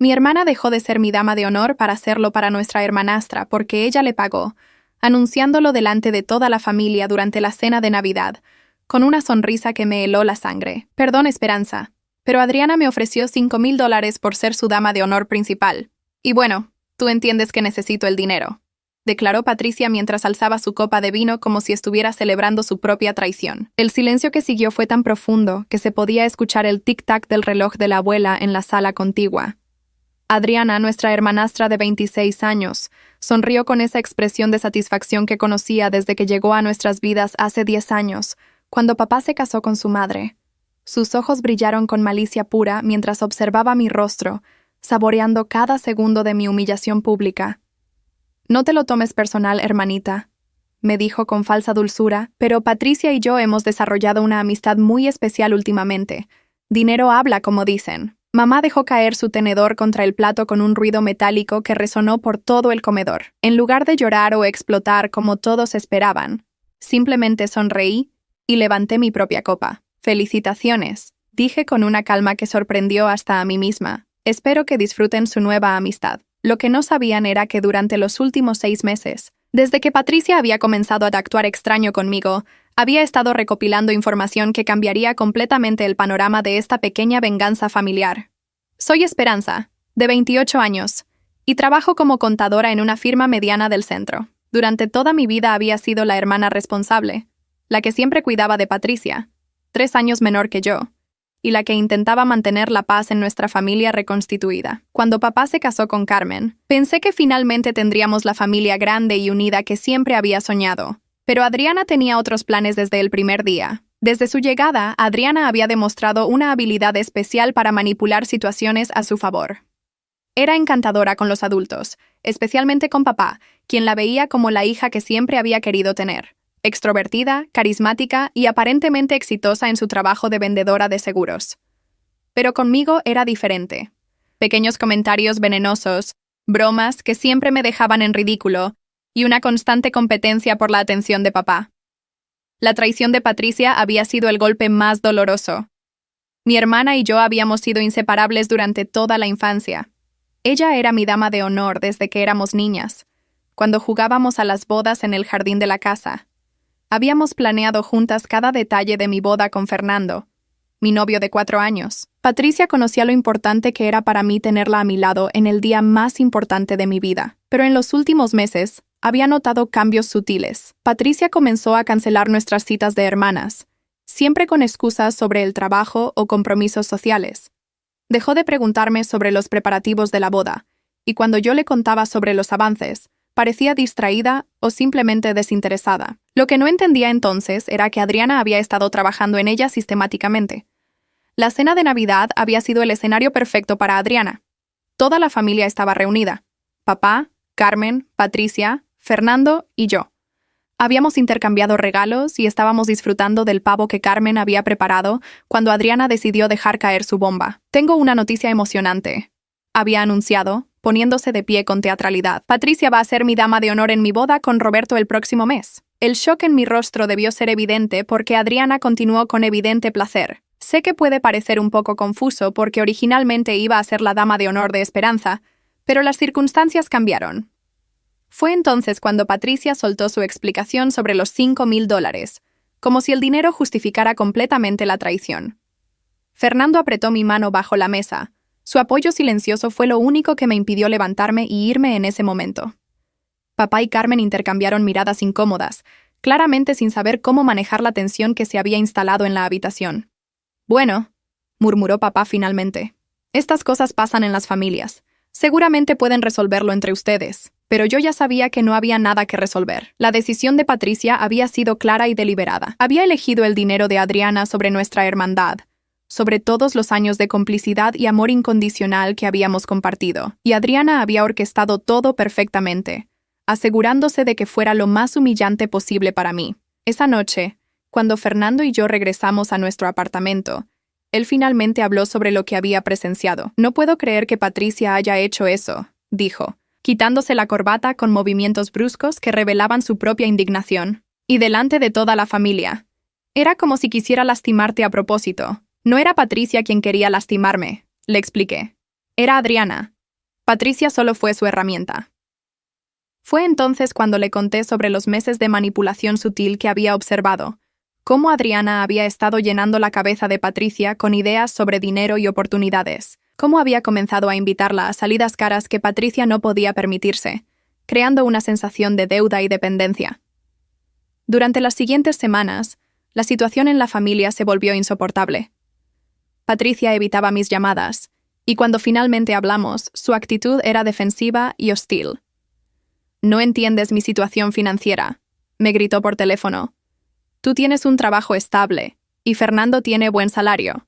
Mi hermana dejó de ser mi dama de honor para hacerlo para nuestra hermanastra porque ella le pagó, anunciándolo delante de toda la familia durante la cena de Navidad, con una sonrisa que me heló la sangre. Perdón, Esperanza, pero Adriana me ofreció $5,000 por ser su dama de honor principal. Y bueno, tú entiendes que necesito el dinero, declaró Patricia mientras alzaba su copa de vino como si estuviera celebrando su propia traición. El silencio que siguió fue tan profundo que se podía escuchar el tic-tac del reloj de la abuela en la sala contigua. Adriana, nuestra hermanastra de 26 años, sonrió con esa expresión de satisfacción que conocía desde que llegó a nuestras vidas hace 10 años, cuando papá se casó con su madre. Sus ojos brillaron con malicia pura mientras observaba mi rostro, saboreando cada segundo de mi humillación pública. «No te lo tomes personal, hermanita», me dijo con falsa dulzura, pero Patricia y yo hemos desarrollado una amistad muy especial últimamente. Dinero habla, como dicen. Mamá dejó caer su tenedor contra el plato con un ruido metálico que resonó por todo el comedor. En lugar de llorar o explotar como todos esperaban, simplemente sonreí y levanté mi propia copa. «Felicitaciones», dije con una calma que sorprendió hasta a mí misma. «Espero que disfruten su nueva amistad». Lo que no sabían era que durante los últimos 6 meses, desde que Patricia había comenzado a actuar extraño conmigo, había estado recopilando información que cambiaría completamente el panorama de esta pequeña venganza familiar. Soy Esperanza, de 28 años, y trabajo como contadora en una firma mediana del centro. Durante toda mi vida había sido la hermana responsable, la que siempre cuidaba de Patricia, 3 años menor que yo, y la que intentaba mantener la paz en nuestra familia reconstituida. Cuando papá se casó con Carmen, pensé que finalmente tendríamos la familia grande y unida que siempre había soñado. Pero Adriana tenía otros planes desde el primer día. Desde su llegada, Adriana había demostrado una habilidad especial para manipular situaciones a su favor. Era encantadora con los adultos, especialmente con papá, quien la veía como la hija que siempre había querido tener. Extrovertida, carismática y aparentemente exitosa en su trabajo de vendedora de seguros. Pero conmigo era diferente. Pequeños comentarios venenosos, bromas que siempre me dejaban en ridículo y una constante competencia por la atención de papá. La traición de Patricia había sido el golpe más doloroso. Mi hermana y yo habíamos sido inseparables durante toda la infancia. Ella era mi dama de honor desde que éramos niñas, cuando jugábamos a las bodas en el jardín de la casa. Habíamos planeado juntas cada detalle de mi boda con Fernando, mi novio de 4 años. Patricia conocía lo importante que era para mí tenerla a mi lado en el día más importante de mi vida. Pero en los últimos meses, había notado cambios sutiles. Patricia comenzó a cancelar nuestras citas de hermanas, siempre con excusas sobre el trabajo o compromisos sociales. Dejó de preguntarme sobre los preparativos de la boda, y cuando yo le contaba sobre los avances, parecía distraída o simplemente desinteresada. Lo que no entendía entonces era que Adriana había estado trabajando en ella sistemáticamente. La cena de Navidad había sido el escenario perfecto para Adriana. Toda la familia estaba reunida. Papá, Carmen, Patricia, Fernando y yo. Habíamos intercambiado regalos y estábamos disfrutando del pavo que Carmen había preparado cuando Adriana decidió dejar caer su bomba. «Tengo una noticia emocionante», había anunciado, poniéndose de pie con teatralidad. «Patricia va a ser mi dama de honor en mi boda con Roberto el próximo mes». El shock en mi rostro debió ser evidente porque Adriana continuó con evidente placer. Sé que puede parecer un poco confuso porque originalmente iba a ser la dama de honor de Esperanza, pero las circunstancias cambiaron. Fue entonces cuando Patricia soltó su explicación sobre los $5,000, como si el dinero justificara completamente la traición. Fernando apretó mi mano bajo la mesa. Su apoyo silencioso fue lo único que me impidió levantarme y irme en ese momento. Papá y Carmen intercambiaron miradas incómodas, claramente sin saber cómo manejar la tensión que se había instalado en la habitación. «Bueno», murmuró papá finalmente, «estas cosas pasan en las familias. Seguramente pueden resolverlo entre ustedes». Pero yo ya sabía que no había nada que resolver. La decisión de Patricia había sido clara y deliberada. Había elegido el dinero de Adriana sobre nuestra hermandad, sobre todos los años de complicidad y amor incondicional que habíamos compartido. Y Adriana había orquestado todo perfectamente, asegurándose de que fuera lo más humillante posible para mí. Esa noche, cuando Fernando y yo regresamos a nuestro apartamento, él finalmente habló sobre lo que había presenciado. «No puedo creer que Patricia haya hecho eso», dijo, quitándose la corbata con movimientos bruscos que revelaban su propia indignación. «Y delante de toda la familia. Era como si quisiera lastimarte a propósito». «No era Patricia quien quería lastimarme», le expliqué. Era Adriana. Patricia solo fue su herramienta. Fue entonces cuando le conté sobre los meses de manipulación sutil que había observado, cómo Adriana había estado llenando la cabeza de Patricia con ideas sobre dinero y oportunidades, cómo había comenzado a invitarla a salidas caras que Patricia no podía permitirse, creando una sensación de deuda y dependencia. Durante las siguientes semanas, la situación en la familia se volvió insoportable. Patricia evitaba mis llamadas, y cuando finalmente hablamos, su actitud era defensiva y hostil. «No entiendes mi situación financiera», me gritó por teléfono. «Tú tienes un trabajo estable, y Fernando tiene buen salario.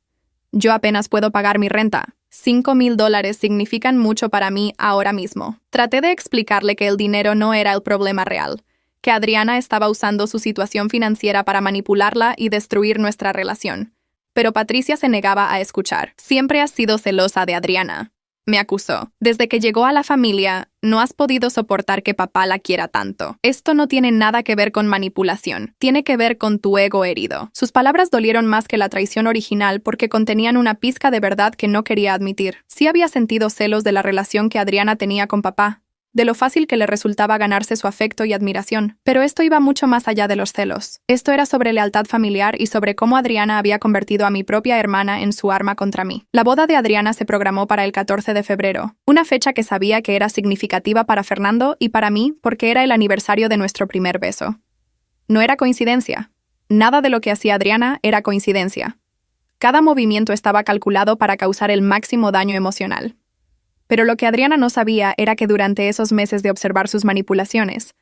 Yo apenas puedo pagar mi renta. $5,000 significan mucho para mí ahora mismo». Traté de explicarle que el dinero no era el problema real, que Adriana estaba usando su situación financiera para manipularla y destruir nuestra relación. Pero Patricia se negaba a escuchar. «Siempre has sido celosa de Adriana», me acusó. «Desde que llegó a la familia, no has podido soportar que papá la quiera tanto. Esto no tiene nada que ver con manipulación. Tiene que ver con tu ego herido». Sus palabras dolieron más que la traición original porque contenían una pizca de verdad que no quería admitir. Sí había sentido celos de la relación que Adriana tenía con papá, de lo fácil que le resultaba ganarse su afecto y admiración. Pero esto iba mucho más allá de los celos. Esto era sobre lealtad familiar y sobre cómo Adriana había convertido a mi propia hermana en su arma contra mí. La boda de Adriana se programó para el 14 de febrero, una fecha que sabía que era significativa para Fernando y para mí porque era el aniversario de nuestro primer beso. No era coincidencia. Nada de lo que hacía Adriana era coincidencia. Cada movimiento estaba calculado para causar el máximo daño emocional. Pero lo que Adriana no sabía era que durante esos meses de observar sus manipulaciones,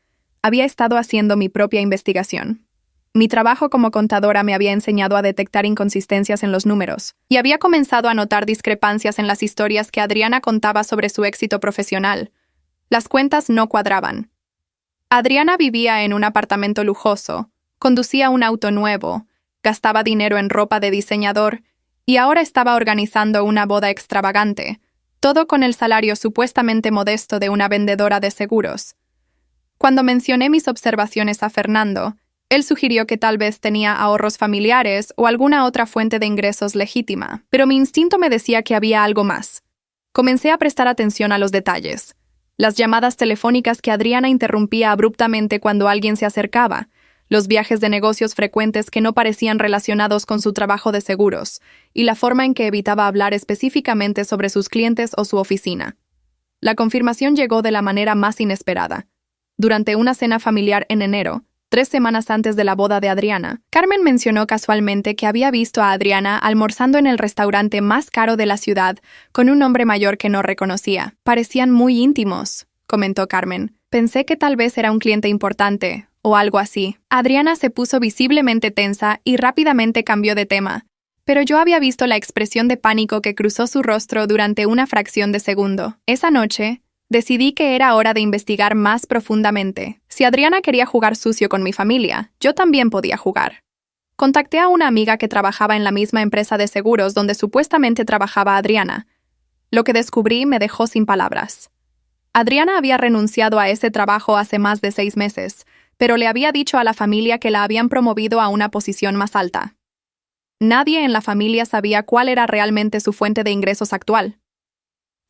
había estado haciendo mi propia investigación. Mi trabajo como contadora me había enseñado a detectar inconsistencias en los números, y había comenzado a notar discrepancias en las historias que Adriana contaba sobre su éxito profesional. Las cuentas no cuadraban. Adriana vivía en un apartamento lujoso, conducía un auto nuevo, gastaba dinero en ropa de diseñador, y ahora estaba organizando una boda extravagante, todo con el salario supuestamente modesto de una vendedora de seguros. Cuando mencioné mis observaciones a Fernando, él sugirió que tal vez tenía ahorros familiares o alguna otra fuente de ingresos legítima, pero mi instinto me decía que había algo más. Comencé a prestar atención a los detalles. Las llamadas telefónicas que Adriana interrumpía abruptamente cuando alguien se acercaba, los viajes de negocios frecuentes que no parecían relacionados con su trabajo de seguros, y la forma en que evitaba hablar específicamente sobre sus clientes o su oficina. La confirmación llegó de la manera más inesperada. Durante una cena familiar en enero, 3 semanas antes de la boda de Adriana, Carmen mencionó casualmente que había visto a Adriana almorzando en el restaurante más caro de la ciudad con un hombre mayor que no reconocía. «Parecían muy íntimos», comentó Carmen. «Pensé que tal vez era un cliente importante, o algo así». Adriana se puso visiblemente tensa y rápidamente cambió de tema, pero yo había visto la expresión de pánico que cruzó su rostro durante una fracción de segundo. Esa noche, decidí que era hora de investigar más profundamente. Si Adriana quería jugar sucio con mi familia, yo también podía jugar. Contacté a una amiga que trabajaba en la misma empresa de seguros donde supuestamente trabajaba Adriana. Lo que descubrí me dejó sin palabras. Adriana había renunciado a ese trabajo hace más de 6 meses, pero le había dicho a la familia que la habían promovido a una posición más alta. Nadie en la familia sabía cuál era realmente su fuente de ingresos actual.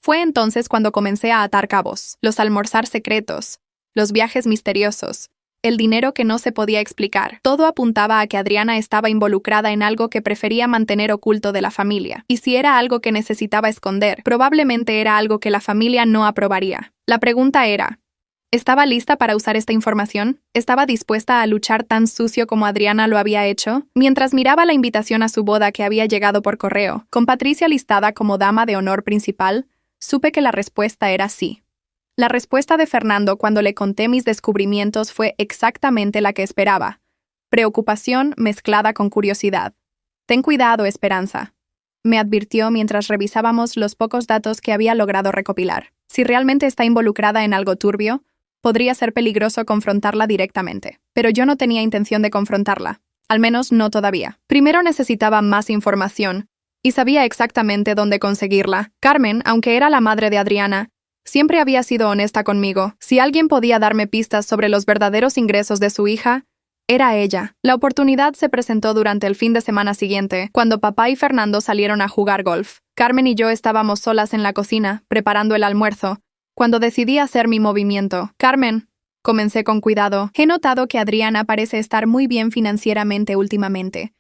Fue entonces cuando comencé a atar cabos, los almorzar secretos, los viajes misteriosos, el dinero que no se podía explicar. Todo apuntaba a que Adriana estaba involucrada en algo que prefería mantener oculto de la familia. Y si era algo que necesitaba esconder, probablemente era algo que la familia no aprobaría. La pregunta era, ¿estaba lista para usar esta información? ¿Estaba dispuesta a luchar tan sucio como Adriana lo había hecho? Mientras miraba la invitación a su boda que había llegado por correo, con Patricia listada como dama de honor principal, supe que la respuesta era sí. La respuesta de Fernando cuando le conté mis descubrimientos fue exactamente la que esperaba. Preocupación mezclada con curiosidad. «Ten cuidado, Esperanza», me advirtió mientras revisábamos los pocos datos que había logrado recopilar. «Si realmente está involucrada en algo turbio, podría ser peligroso confrontarla directamente». Pero yo no tenía intención de confrontarla, al menos no todavía. Primero necesitaba más información, y sabía exactamente dónde conseguirla. Carmen, aunque era la madre de Adriana, siempre había sido honesta conmigo. Si alguien podía darme pistas sobre los verdaderos ingresos de su hija, era ella. La oportunidad se presentó durante el fin de semana siguiente, cuando papá y Fernando salieron a jugar golf. Carmen y yo estábamos solas en la cocina, preparando el almuerzo, cuando decidí hacer mi movimiento. Carmen, comencé con cuidado, he notado que Adriana parece estar muy bien financieramente últimamente.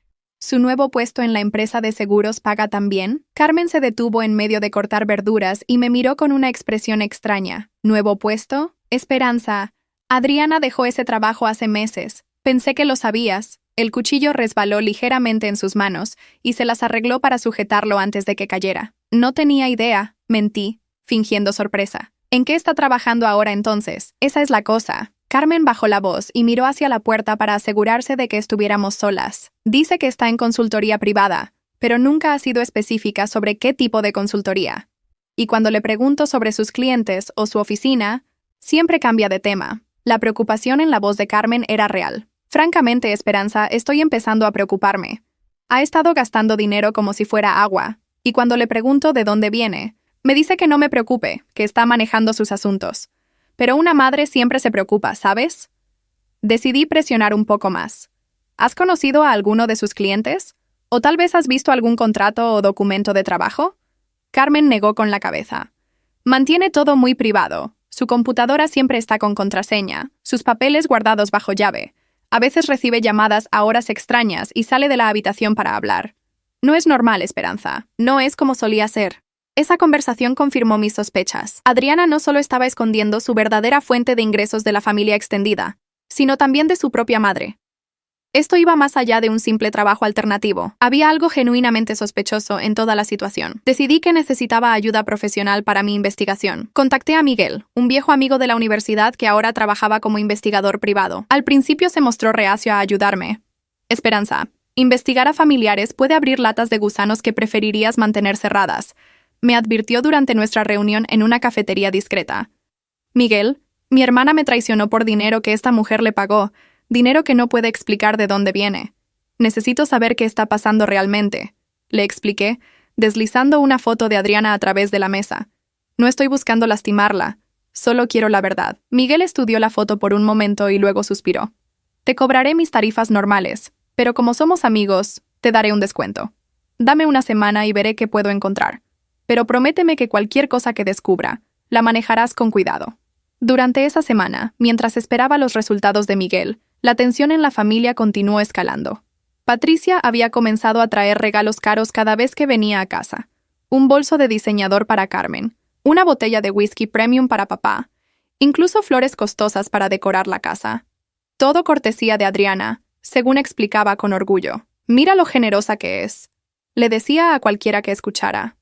¿Su nuevo puesto en la empresa de seguros paga también? Carmen se detuvo en medio de cortar verduras y me miró con una expresión extraña. ¿Nuevo puesto? Esperanza. Adriana dejó ese trabajo hace meses. Pensé que lo sabías. El cuchillo resbaló ligeramente en sus manos y se las arregló para sujetarlo antes de que cayera. No tenía idea, mentí, fingiendo sorpresa. ¿En qué está trabajando ahora entonces? Esa es la cosa. Carmen bajó la voz y miró hacia la puerta para asegurarse de que estuviéramos solas. Dice que está en consultoría privada, pero nunca ha sido específica sobre qué tipo de consultoría. Y cuando le pregunto sobre sus clientes o su oficina, siempre cambia de tema. La preocupación en la voz de Carmen era real. Francamente, Esperanza, estoy empezando a preocuparme. Ha estado gastando dinero como si fuera agua, y cuando le pregunto de dónde viene, me dice que no me preocupe, que está manejando sus asuntos. Pero una madre siempre se preocupa, ¿sabes? Decidí presionar un poco más. ¿Has conocido a alguno de sus clientes? ¿O tal vez has visto algún contrato o documento de trabajo? Carmen negó con la cabeza. Mantiene todo muy privado. Su computadora siempre está con contraseña, sus papeles guardados bajo llave. A veces recibe llamadas a horas extrañas y sale de la habitación para hablar. No es normal, Esperanza. No es como solía ser. Esa conversación confirmó mis sospechas. Adriana no solo estaba escondiendo su verdadera fuente de ingresos de la familia extendida, sino también de su propia madre. Esto iba más allá de un simple trabajo alternativo. Había algo genuinamente sospechoso en toda la situación. Decidí que necesitaba ayuda profesional para mi investigación. Contacté a Miguel, un viejo amigo de la universidad que ahora trabajaba como investigador privado. Al principio se mostró reacio a ayudarme. Esperanza, investigar a familiares puede abrir latas de gusanos que preferirías mantener cerradas, me advirtió durante nuestra reunión en una cafetería discreta. Miguel, mi hermana me traicionó por dinero que esta mujer le pagó, dinero que no puede explicar de dónde viene. Necesito saber qué está pasando realmente, le expliqué, deslizando una foto de Adriana a través de la mesa. No estoy buscando lastimarla, solo quiero la verdad. Miguel estudió la foto por un momento y luego suspiró. Te cobraré mis tarifas normales, pero como somos amigos, te daré un descuento. Dame una semana y veré qué puedo encontrar. Pero prométeme que cualquier cosa que descubra, la manejarás con cuidado. Durante esa semana, mientras esperaba los resultados de Miguel, la tensión en la familia continuó escalando. Patricia había comenzado a traer regalos caros cada vez que venía a casa. Un bolso de diseñador para Carmen, una botella de whisky premium para papá, incluso flores costosas para decorar la casa. Todo cortesía de Adriana, según explicaba con orgullo. Mira lo generosa que es, le decía a cualquiera que escuchara.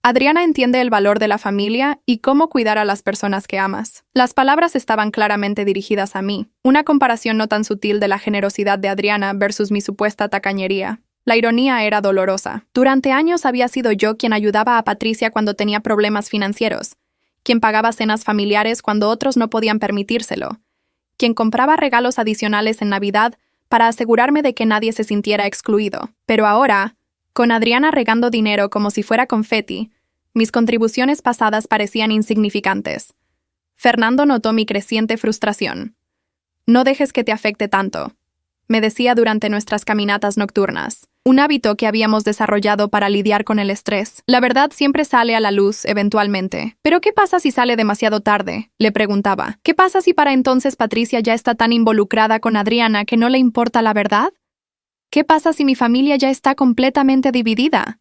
Adriana entiende el valor de la familia y cómo cuidar a las personas que amas. Las palabras estaban claramente dirigidas a mí, una comparación no tan sutil de la generosidad de Adriana versus mi supuesta tacañería. La ironía era dolorosa. Durante años había sido yo quien ayudaba a Patricia cuando tenía problemas financieros, quien pagaba cenas familiares cuando otros no podían permitírselo, quien compraba regalos adicionales en Navidad para asegurarme de que nadie se sintiera excluido. Pero ahora, con Adriana regando dinero como si fuera confeti, mis contribuciones pasadas parecían insignificantes. Fernando notó mi creciente frustración. No dejes que te afecte tanto, me decía durante nuestras caminatas nocturnas, un hábito que habíamos desarrollado para lidiar con el estrés. La verdad siempre sale a la luz, eventualmente. ¿Pero qué pasa si sale demasiado tarde?, le preguntaba. ¿Qué pasa si para entonces Patricia ya está tan involucrada con Adriana que no le importa la verdad? ¿Qué pasa si mi familia ya está completamente dividida?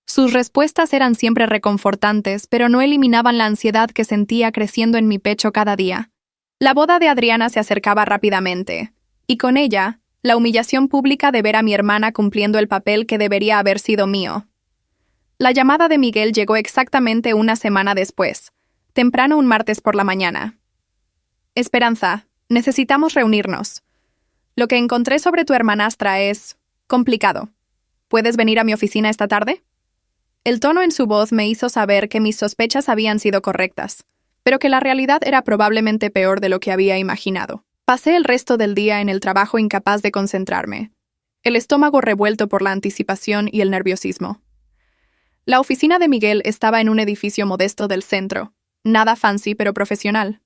Sus respuestas eran siempre reconfortantes, pero no eliminaban la ansiedad que sentía creciendo en mi pecho cada día. La boda de Adriana se acercaba rápidamente, y con ella, la humillación pública de ver a mi hermana cumpliendo el papel que debería haber sido mío. La llamada de Miguel llegó exactamente una semana después, temprano un martes por la mañana. Esperanza, necesitamos reunirnos. Lo que encontré sobre tu hermanastra es complicado. ¿Puedes venir a mi oficina esta tarde? El tono en su voz me hizo saber que mis sospechas habían sido correctas, pero que la realidad era probablemente peor de lo que había imaginado. Pasé el resto del día en el trabajo incapaz de concentrarme, el estómago revuelto por la anticipación y el nerviosismo. La oficina de Miguel estaba en un edificio modesto del centro, nada fancy pero profesional.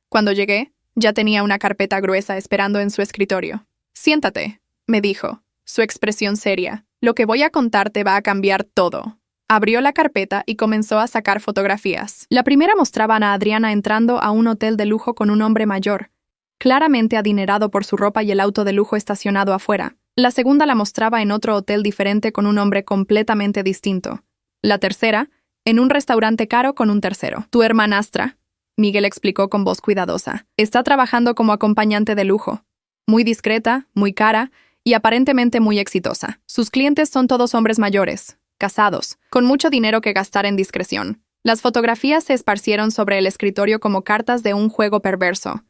Cuando llegué, ya tenía una carpeta gruesa esperando en su escritorio. Siéntate, me dijo, su expresión seria. Lo que voy a contarte va a cambiar todo. Abrió la carpeta y comenzó a sacar fotografías. La primera mostraba a Adriana entrando a un hotel de lujo con un hombre mayor, claramente adinerado por su ropa y el auto de lujo estacionado afuera. La segunda la mostraba en otro hotel diferente con un hombre completamente distinto. La tercera, en un restaurante caro con un tercero. Tu hermanastra, Miguel explicó con voz cuidadosa, está trabajando como acompañante de lujo. Muy discreta, muy cara y aparentemente muy exitosa. Sus clientes son todos hombres mayores, casados, con mucho dinero que gastar en discreción. Las fotografías se esparcieron sobre el escritorio como cartas de un juego perverso.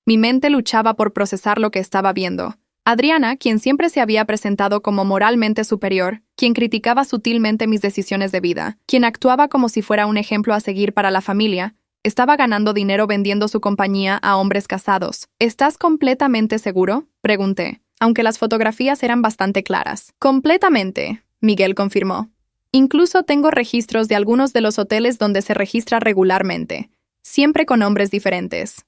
Mi mente luchaba por procesar lo que estaba viendo. Adriana, quien siempre se había presentado como moralmente superior, quien criticaba sutilmente mis decisiones de vida, quien actuaba como si fuera un ejemplo a seguir para la familia, estaba ganando dinero vendiendo su compañía a hombres casados. ¿Estás completamente seguro?, pregunté, aunque las fotografías eran bastante claras. Completamente, Miguel confirmó. Incluso tengo registros de algunos de los hoteles donde se registra regularmente, siempre con nombres diferentes.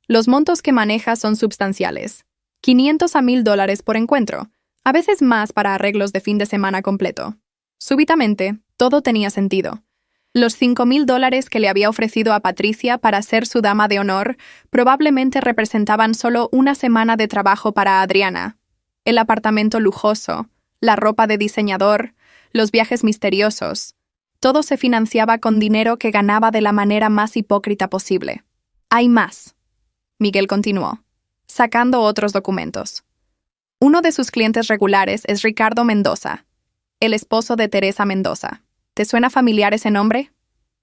Los montos que maneja son substanciales. 500 a $1,000 por encuentro, a veces más para arreglos de fin de semana completo. Súbitamente, todo tenía sentido. Los $5,000 que le había ofrecido a Patricia para ser su dama de honor probablemente representaban solo una semana de trabajo para Adriana. El apartamento lujoso, la ropa de diseñador, los viajes misteriosos. Todo se financiaba con dinero que ganaba de la manera más hipócrita posible. Hay más. Miguel continuó, sacando otros documentos. Uno de sus clientes regulares es Ricardo Mendoza, el esposo de Teresa Mendoza. ¿Te suena familiar ese nombre?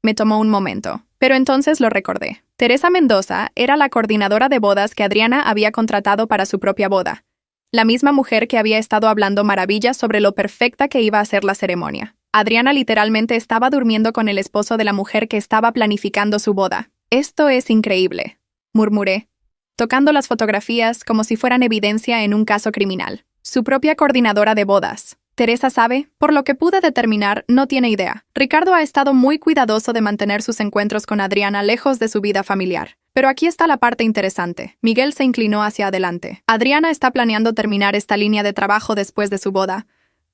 Me tomó un momento, pero entonces lo recordé. Teresa Mendoza era la coordinadora de bodas que Adriana había contratado para su propia boda, la misma mujer que había estado hablando maravillas sobre lo perfecta que iba a ser la ceremonia. Adriana literalmente estaba durmiendo con el esposo de la mujer que estaba planificando su boda. Esto es increíble, murmuré, tocando las fotografías como si fueran evidencia en un caso criminal. Su propia coordinadora de bodas. Teresa sabe, por lo que pude determinar, no tiene idea. Ricardo ha estado muy cuidadoso de mantener sus encuentros con Adriana lejos de su vida familiar. Pero aquí está la parte interesante. Miguel se inclinó hacia adelante. Adriana está planeando terminar esta línea de trabajo después de su boda.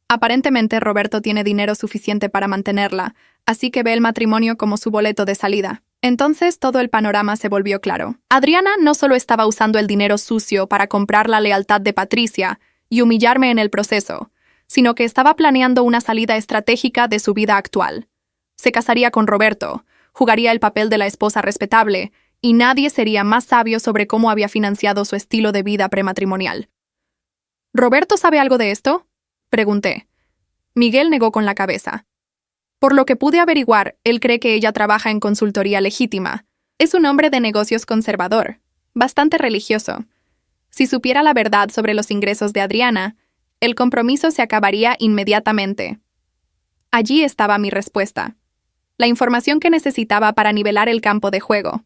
Aparentemente Roberto tiene dinero suficiente para mantenerla, así que ve el matrimonio como su boleto de salida. Entonces todo el panorama se volvió claro. Adriana no solo estaba usando el dinero sucio para comprar la lealtad de Patricia y humillarme en el proceso, sino que estaba planeando una salida estratégica de su vida actual. Se casaría con Roberto, jugaría el papel de la esposa respetable, y nadie sería más sabio sobre cómo había financiado su estilo de vida prematrimonial. ¿Roberto sabe algo de esto?, pregunté. Miguel negó con la cabeza. Por lo que pude averiguar, él cree que ella trabaja en consultoría legítima. Es un hombre de negocios conservador, bastante religioso. Si supiera la verdad sobre los ingresos de Adriana, el compromiso se acabaría inmediatamente. Allí estaba mi respuesta. La información que necesitaba para nivelar el campo de juego.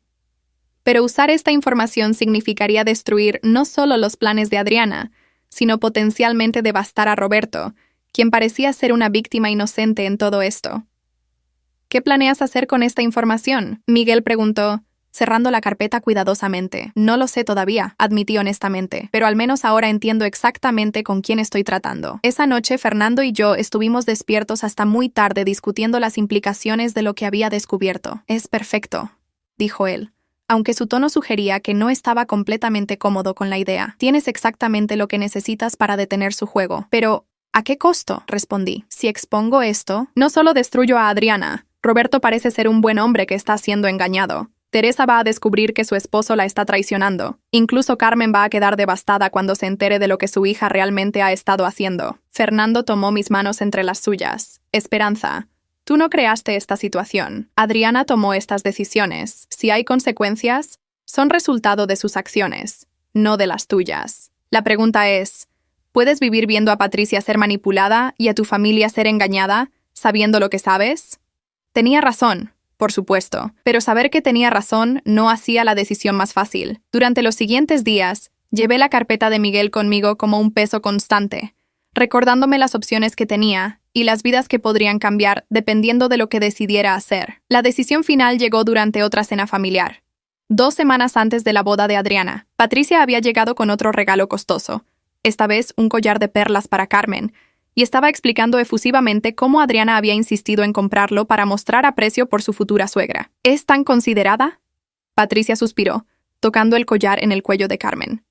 Pero usar esta información significaría destruir no solo los planes de Adriana, sino potencialmente devastar a Roberto, quien parecía ser una víctima inocente en todo esto. ¿Qué planeas hacer con esta información?, Miguel preguntó, cerrando la carpeta cuidadosamente. No lo sé todavía, admití honestamente, pero al menos ahora entiendo exactamente con quién estoy tratando. Esa noche, Fernando y yo estuvimos despiertos hasta muy tarde discutiendo las implicaciones de lo que había descubierto. Es perfecto, dijo él, aunque su tono sugería que no estaba completamente cómodo con la idea. Tienes exactamente lo que necesitas para detener su juego. Pero, ¿a qué costo?, respondí. Si expongo esto, no solo destruyo a Adriana. Roberto parece ser un buen hombre que está siendo engañado. Teresa va a descubrir que su esposo la está traicionando. Incluso Carmen va a quedar devastada cuando se entere de lo que su hija realmente ha estado haciendo. Fernando tomó mis manos entre las suyas. Esperanza, tú no creaste esta situación. Adriana tomó estas decisiones. Si hay consecuencias, son resultado de sus acciones, no de las tuyas. La pregunta es, ¿puedes vivir viendo a Patricia ser manipulada y a tu familia ser engañada, sabiendo lo que sabes? Tenía razón, por supuesto, pero saber que tenía razón no hacía la decisión más fácil. Durante los siguientes días, llevé la carpeta de Miguel conmigo como un peso constante, recordándome las opciones que tenía y las vidas que podrían cambiar dependiendo de lo que decidiera hacer. La decisión final llegó durante otra cena familiar. 2 semanas antes de la boda de Adriana, Patricia había llegado con otro regalo costoso, esta vez un collar de perlas para Carmen, y estaba explicando efusivamente cómo Adriana había insistido en comprarlo para mostrar aprecio por su futura suegra. ¿Es tan considerada? Patricia suspiró, tocando el collar en el cuello de Carmen.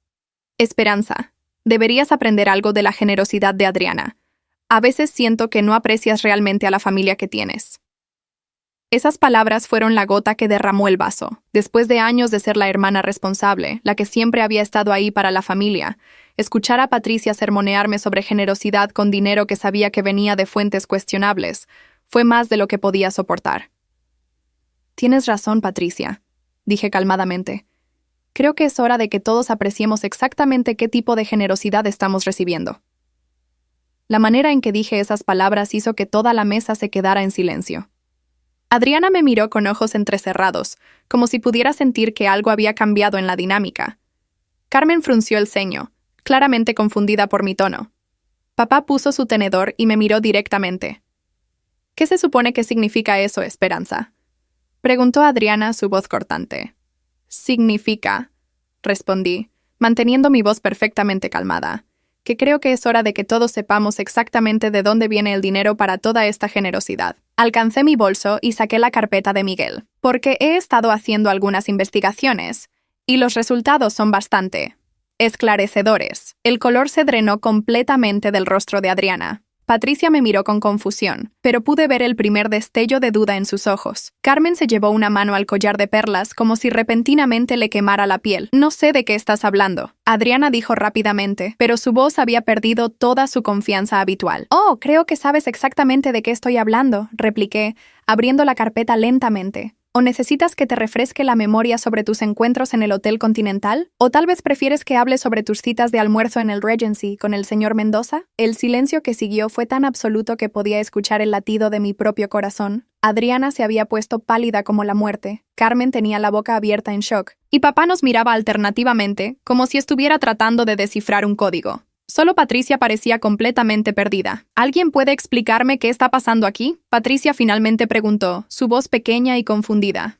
Esperanza, deberías aprender algo de la generosidad de Adriana. A veces siento que no aprecias realmente a la familia que tienes. Esas palabras fueron la gota que derramó el vaso. Después de años de ser la hermana responsable, la que siempre había estado ahí para la familia, escuchar a Patricia sermonearme sobre generosidad con dinero que sabía que venía de fuentes cuestionables fue más de lo que podía soportar. Tienes razón, Patricia, dije calmadamente. Creo que es hora de que todos apreciemos exactamente qué tipo de generosidad estamos recibiendo. La manera en que dije esas palabras hizo que toda la mesa se quedara en silencio. Adriana me miró con ojos entrecerrados, como si pudiera sentir que algo había cambiado en la dinámica. Carmen frunció el ceño, claramente confundida por mi tono. Papá puso su tenedor y me miró directamente. ¿Qué se supone que significa eso, Esperanza? Preguntó Adriana, su voz cortante. Significa, respondí, manteniendo mi voz perfectamente calmada, que creo que es hora de que todos sepamos exactamente de dónde viene el dinero para toda esta generosidad. Alcancé mi bolso y saqué la carpeta de Miguel, porque he estado haciendo algunas investigaciones, y los resultados son bastante esclarecedores. El color se drenó completamente del rostro de Adriana. Patricia me miró con confusión, pero pude ver el primer destello de duda en sus ojos. Carmen se llevó una mano al collar de perlas como si repentinamente le quemara la piel. No sé de qué estás hablando, Adriana dijo rápidamente, pero su voz había perdido toda su confianza habitual. Oh, creo que sabes exactamente de qué estoy hablando, repliqué, abriendo la carpeta lentamente. ¿O necesitas que te refresque la memoria sobre tus encuentros en el Hotel Continental? ¿O tal vez prefieres que hable sobre tus citas de almuerzo en el Regency con el señor Mendoza? El silencio que siguió fue tan absoluto que podía escuchar el latido de mi propio corazón. Adriana se había puesto pálida como la muerte. Carmen tenía la boca abierta en shock. Y papá nos miraba alternativamente, como si estuviera tratando de descifrar un código. Solo Patricia parecía completamente perdida. ¿Alguien puede explicarme qué está pasando aquí? Patricia finalmente preguntó, su voz pequeña y confundida.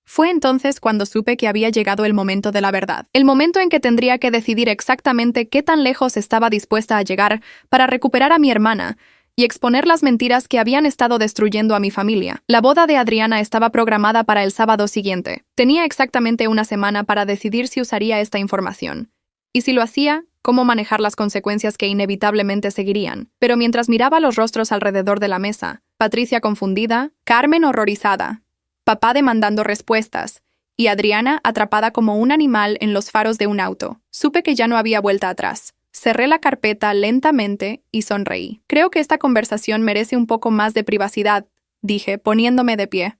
Fue entonces cuando supe que había llegado el momento de la verdad. El momento en que tendría que decidir exactamente qué tan lejos estaba dispuesta a llegar para recuperar a mi hermana y exponer las mentiras que habían estado destruyendo a mi familia. La boda de Adriana estaba programada para el sábado siguiente. Tenía exactamente una semana para decidir si usaría esta información. Y si lo hacía, cómo manejar las consecuencias que inevitablemente seguirían. Pero mientras miraba los rostros alrededor de la mesa, Patricia confundida, Carmen horrorizada, papá demandando respuestas, y Adriana atrapada como un animal en los faros de un auto, supe que ya no había vuelta atrás. Cerré la carpeta lentamente y sonreí. Creo que esta conversación merece un poco más de privacidad, dije, poniéndome de pie.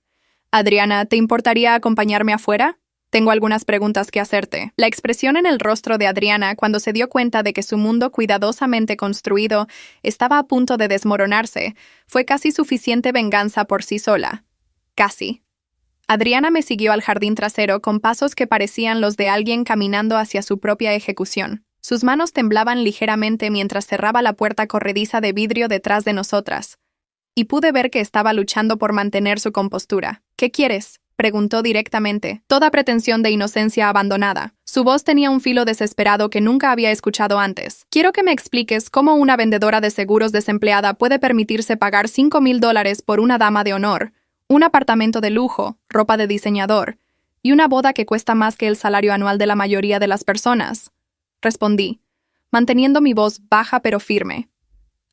Adriana, ¿te importaría acompañarme afuera? Tengo algunas preguntas que hacerte. La expresión en el rostro de Adriana cuando se dio cuenta de que su mundo cuidadosamente construido estaba a punto de desmoronarse fue casi suficiente venganza por sí sola. Casi. Adriana me siguió al jardín trasero con pasos que parecían los de alguien caminando hacia su propia ejecución. Sus manos temblaban ligeramente mientras cerraba la puerta corrediza de vidrio detrás de nosotras, y pude ver que estaba luchando por mantener su compostura. ¿Qué quieres?, preguntó directamente, toda pretensión de inocencia abandonada. Su voz tenía un filo desesperado que nunca había escuchado antes. Quiero que me expliques cómo una vendedora de seguros desempleada puede permitirse pagar $5,000 por una dama de honor, un apartamento de lujo, ropa de diseñador, y una boda que cuesta más que el salario anual de la mayoría de las personas. Respondí, manteniendo mi voz baja pero firme.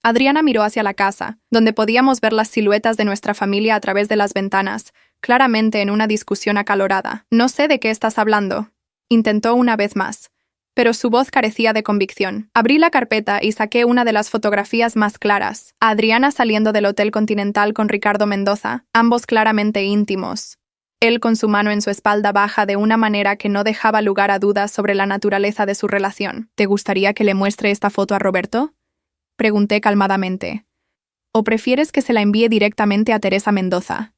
Adriana miró hacia la casa, donde podíamos ver las siluetas de nuestra familia a través de las ventanas, claramente en una discusión acalorada. No sé de qué estás hablando. Intentó una vez más, pero su voz carecía de convicción. Abrí la carpeta y saqué una de las fotografías más claras. A Adriana saliendo del Hotel Continental con Ricardo Mendoza, ambos claramente íntimos. Él con su mano en su espalda baja de una manera que no dejaba lugar a dudas sobre la naturaleza de su relación. ¿Te gustaría que le muestre esta foto a Roberto?, pregunté calmadamente. ¿O prefieres que se la envíe directamente a Teresa Mendoza?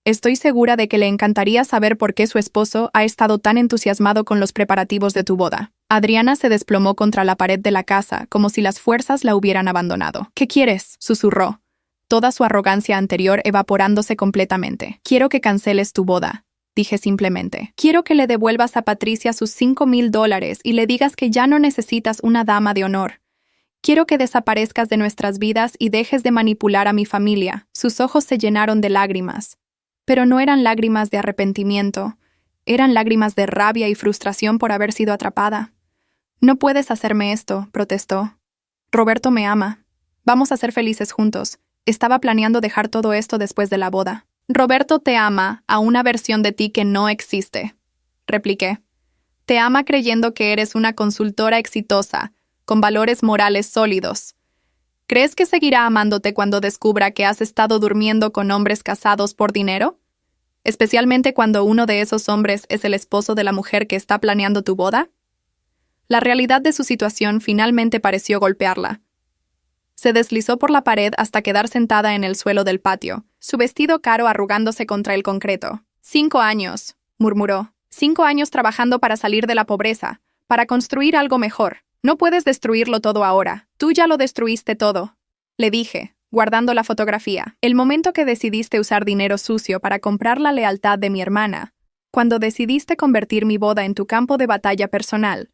Estoy segura de que le encantaría saber por qué su esposo ha estado tan entusiasmado con los preparativos de tu boda. Adriana se desplomó contra la pared de la casa, como si las fuerzas la hubieran abandonado. ¿Qué quieres?, susurró, toda su arrogancia anterior evaporándose completamente. Quiero que canceles tu boda, dije simplemente. Quiero que le devuelvas a Patricia sus $5,000 y le digas que ya no necesitas una dama de honor, Quiero que desaparezcas de nuestras vidas y dejes de manipular a mi familia. Sus ojos se llenaron de lágrimas. Pero no eran lágrimas de arrepentimiento. Eran lágrimas de rabia y frustración por haber sido atrapada. No puedes hacerme esto, protestó. Roberto me ama. Vamos a ser felices juntos. Estaba planeando dejar todo esto después de la boda. Roberto te ama a una versión de ti que no existe, repliqué. Te ama creyendo que eres una consultora exitosa, con valores morales sólidos. ¿Crees que seguirá amándote cuando descubra que has estado durmiendo con hombres casados por dinero? Especialmente cuando uno de esos hombres es el esposo de la mujer que está planeando tu boda. La realidad de su situación finalmente pareció golpearla. Se deslizó por la pared hasta quedar sentada en el suelo del patio, su vestido caro arrugándose contra el concreto. 5 años, murmuró. 5 años trabajando para salir de la pobreza, para construir algo mejor. No puedes destruirlo todo ahora. Tú ya lo destruiste todo. Le dije, guardando la fotografía. El momento que decidiste usar dinero sucio para comprar la lealtad de mi hermana. Cuando decidiste convertir mi boda en tu campo de batalla personal.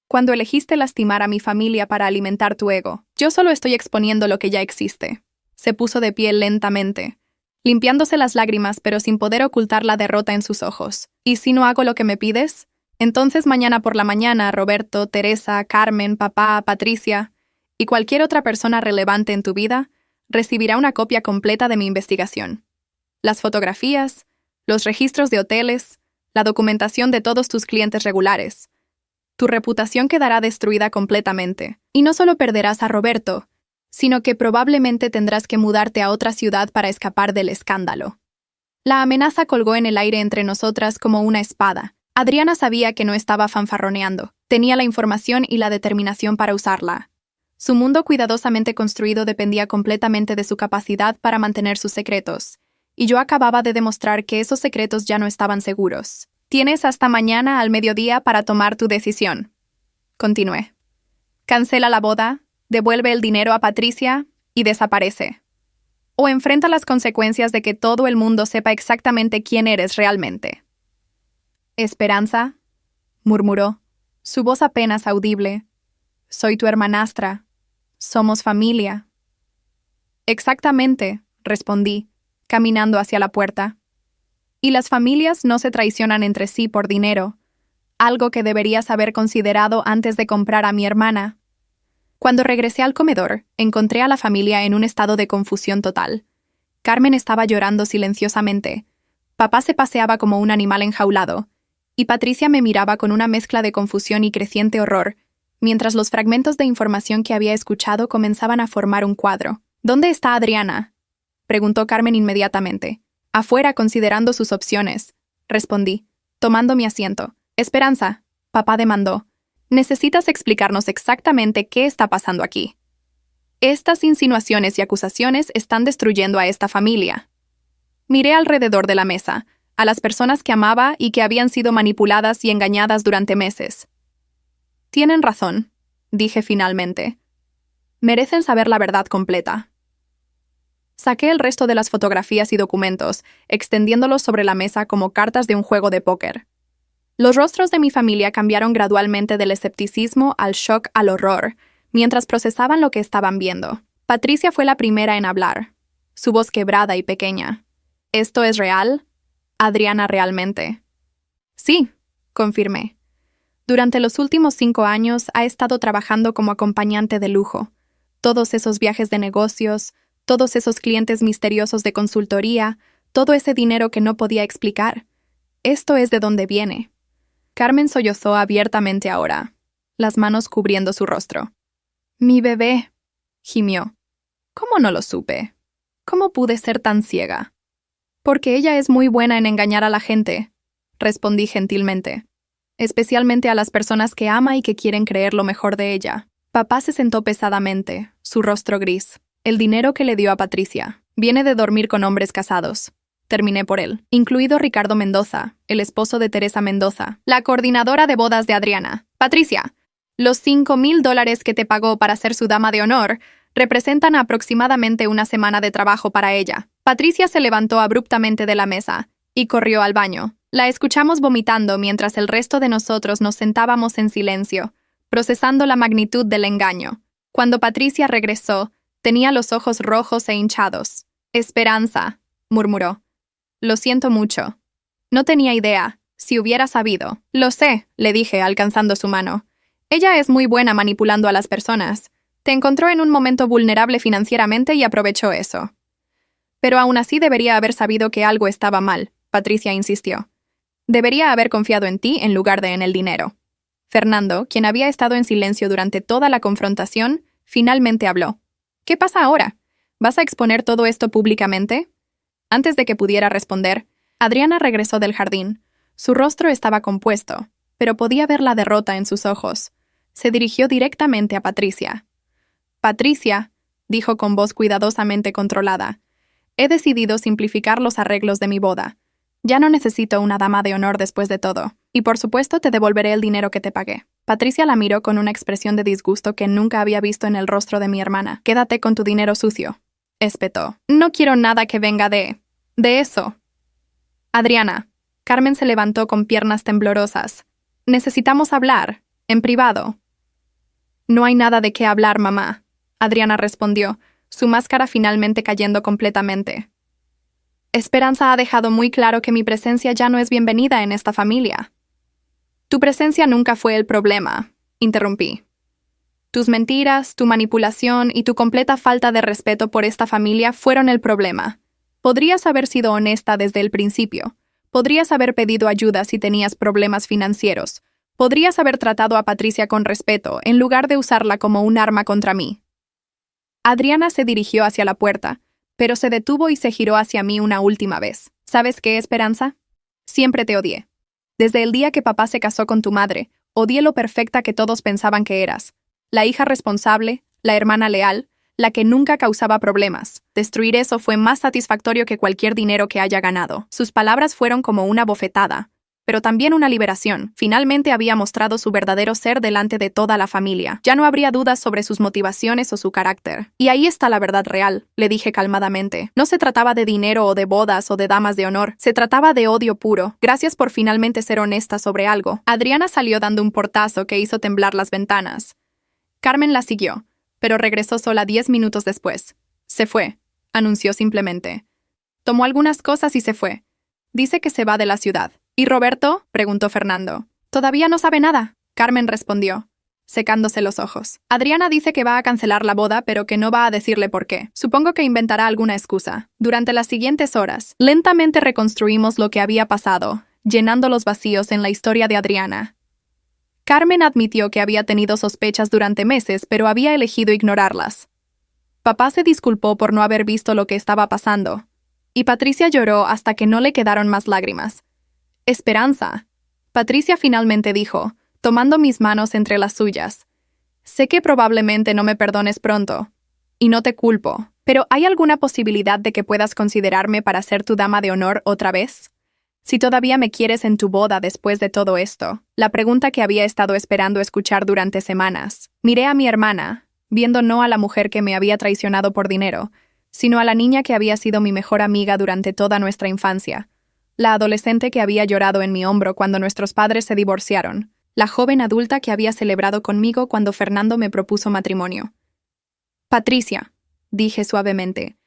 Cuando elegiste lastimar a mi familia para alimentar tu ego. Yo solo estoy exponiendo lo que ya existe. Se puso de pie lentamente, limpiándose las lágrimas pero sin poder ocultar la derrota en sus ojos. ¿Y si no hago lo que me pides? Entonces mañana por la mañana Roberto, Teresa, Carmen, papá, Patricia y cualquier otra persona relevante en tu vida recibirá una copia completa de mi investigación. Las fotografías, los registros de hoteles, la documentación de todos tus clientes regulares. Tu reputación quedará destruida completamente. Y no solo perderás a Roberto, sino que probablemente tendrás que mudarte a otra ciudad para escapar del escándalo. La amenaza colgó en el aire entre nosotras como una espada. Adriana sabía que no estaba fanfarroneando. Tenía la información y la determinación para usarla. Su mundo cuidadosamente construido dependía completamente de su capacidad para mantener sus secretos. Y yo acababa de demostrar que esos secretos ya no estaban seguros. Tienes hasta mañana al mediodía para tomar tu decisión. Continué. Cancela la boda, devuelve el dinero a Patricia y desaparece. O enfrenta las consecuencias de que todo el mundo sepa exactamente quién eres realmente. Esperanza, murmuró, su voz apenas audible. Soy tu hermanastra. Somos familia. Exactamente, respondí, caminando hacia la puerta. Y las familias no se traicionan entre sí por dinero, algo que deberías haber considerado antes de comprar a mi hermana. Cuando regresé al comedor, encontré a la familia en un estado de confusión total. Carmen estaba llorando silenciosamente. Papá se paseaba como un animal enjaulado, y Patricia me miraba con una mezcla de confusión y creciente horror, mientras los fragmentos de información que había escuchado comenzaban a formar un cuadro. ¿Dónde está Adriana?, preguntó Carmen inmediatamente. Afuera, considerando sus opciones, respondí, tomando mi asiento. Esperanza, papá demandó. Necesitas explicarnos exactamente qué está pasando aquí. Estas insinuaciones y acusaciones están destruyendo a esta familia. Miré alrededor de la mesa, a las personas que amaba y que habían sido manipuladas y engañadas durante meses. Tienen razón, dije finalmente. Merecen saber la verdad completa. Saqué el resto de las fotografías y documentos, extendiéndolos sobre la mesa como cartas de un juego de póker. Los rostros de mi familia cambiaron gradualmente del escepticismo al shock al horror, mientras procesaban lo que estaban viendo. Patricia fue la primera en hablar, su voz quebrada y pequeña. ¿Esto es real? ¿Adriana realmente? Sí, confirmé. Durante los últimos 5 años ha estado trabajando como acompañante de lujo. Todos esos viajes de negocios, todos esos clientes misteriosos de consultoría, todo ese dinero que no podía explicar. Esto es de dónde viene. Carmen sollozó abiertamente ahora, las manos cubriendo su rostro. Mi bebé, gimió. ¿Cómo no lo supe? ¿Cómo pude ser tan ciega? Porque ella es muy buena en engañar a la gente, respondí gentilmente. Especialmente a las personas que ama y que quieren creer lo mejor de ella. Papá se sentó pesadamente, su rostro gris. El dinero que le dio a Patricia viene de dormir con hombres casados. Terminé por él, incluido Ricardo Mendoza, el esposo de Teresa Mendoza, la coordinadora de bodas de Adriana. Patricia, los $5,000 que te pagó para ser su dama de honor representan aproximadamente una semana de trabajo para ella. Patricia se levantó abruptamente de la mesa y corrió al baño. La escuchamos vomitando mientras el resto de nosotros nos sentábamos en silencio, procesando la magnitud del engaño. Cuando Patricia regresó, tenía los ojos rojos e hinchados. Esperanza, murmuró. Lo siento mucho. No tenía idea. Si hubiera sabido. Lo sé, le dije, alcanzando su mano. Ella es muy buena manipulando a las personas. Te encontró en un momento vulnerable financieramente y aprovechó eso. Pero aún así debería haber sabido que algo estaba mal, Patricia insistió. Debería haber confiado en ti en lugar de en el dinero. Fernando, quien había estado en silencio durante toda la confrontación, finalmente habló. ¿Qué pasa ahora? ¿Vas a exponer todo esto públicamente? Antes de que pudiera responder, Adriana regresó del jardín. Su rostro estaba compuesto, pero podía ver la derrota en sus ojos. Se dirigió directamente a Patricia. Patricia, dijo con voz cuidadosamente controlada, he decidido simplificar los arreglos de mi boda. Ya no necesito una dama de honor después de todo, y por supuesto te devolveré el dinero que te pagué. Patricia la miró con una expresión de disgusto que nunca había visto en el rostro de mi hermana. Quédate con tu dinero sucio, espetó. No quiero nada que venga de eso. Adriana. Carmen se levantó con piernas temblorosas. Necesitamos hablar, en privado. No hay nada de qué hablar, mamá, Adriana respondió, su máscara finalmente cayendo completamente. Esperanza ha dejado muy claro que mi presencia ya no es bienvenida en esta familia. Tu presencia nunca fue el problema, interrumpí. Tus mentiras, tu manipulación y tu completa falta de respeto por esta familia fueron el problema. Podrías haber sido honesta desde el principio. Podrías haber pedido ayuda si tenías problemas financieros. Podrías haber tratado a Patricia con respeto en lugar de usarla como un arma contra mí. Adriana se dirigió hacia la puerta, pero se detuvo y se giró hacia mí una última vez. ¿Sabes qué, Esperanza? Siempre te odié. Desde el día que papá se casó con tu madre, odié lo perfecta que todos pensaban que eras. La hija responsable, la hermana leal, la que nunca causaba problemas. Destruir eso fue más satisfactorio que cualquier dinero que haya ganado. Sus palabras fueron como una bofetada, pero también una liberación. Finalmente había mostrado su verdadero ser delante de toda la familia. Ya no habría dudas sobre sus motivaciones o su carácter. Y ahí está la verdad real, le dije calmadamente. No se trataba de dinero o de bodas o de damas de honor. Se trataba de odio puro. Gracias por finalmente ser honesta sobre algo. Adriana salió dando un portazo que hizo temblar las ventanas. Carmen la siguió, pero regresó sola 10 minutos después. Se fue, anunció simplemente. Tomó algunas cosas y se fue. Dice que se va de la ciudad. ¿Y Roberto? Preguntó Fernando. Todavía no sabe nada, Carmen respondió, secándose los ojos. Adriana dice que va a cancelar la boda, pero que no va a decirle por qué. Supongo que inventará alguna excusa. Durante las siguientes horas, lentamente reconstruimos lo que había pasado, llenando los vacíos en la historia de Adriana. Carmen admitió que había tenido sospechas durante meses, pero había elegido ignorarlas. Papá se disculpó por no haber visto lo que estaba pasando, y Patricia lloró hasta que no le quedaron más lágrimas. Esperanza, Patricia finalmente dijo, tomando mis manos entre las suyas. Sé que probablemente no me perdones pronto, y no te culpo, pero ¿hay alguna posibilidad de que puedas considerarme para ser tu dama de honor otra vez? Si todavía me quieres en tu boda después de todo esto, la pregunta que había estado esperando escuchar durante semanas. Miré a mi hermana, viendo no a la mujer que me había traicionado por dinero, sino a la niña que había sido mi mejor amiga durante toda nuestra infancia, la adolescente que había llorado en mi hombro cuando nuestros padres se divorciaron, la joven adulta que había celebrado conmigo cuando Fernando me propuso matrimonio. Patricia, dije suavemente,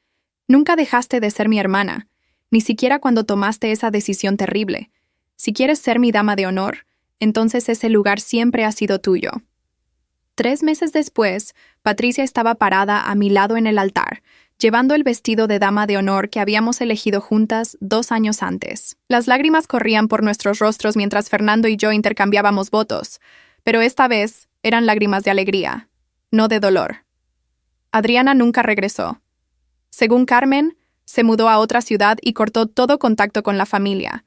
nunca dejaste de ser mi hermana, ni siquiera cuando tomaste esa decisión terrible. Si quieres ser mi dama de honor, entonces ese lugar siempre ha sido tuyo. 3 meses después, Patricia estaba parada a mi lado en el altar, llevando el vestido de dama de honor que habíamos elegido juntas 2 años antes. Las lágrimas corrían por nuestros rostros mientras Fernando y yo intercambiábamos votos, pero esta vez eran lágrimas de alegría, no de dolor. Adriana nunca regresó. Según Carmen, se mudó a otra ciudad y cortó todo contacto con la familia.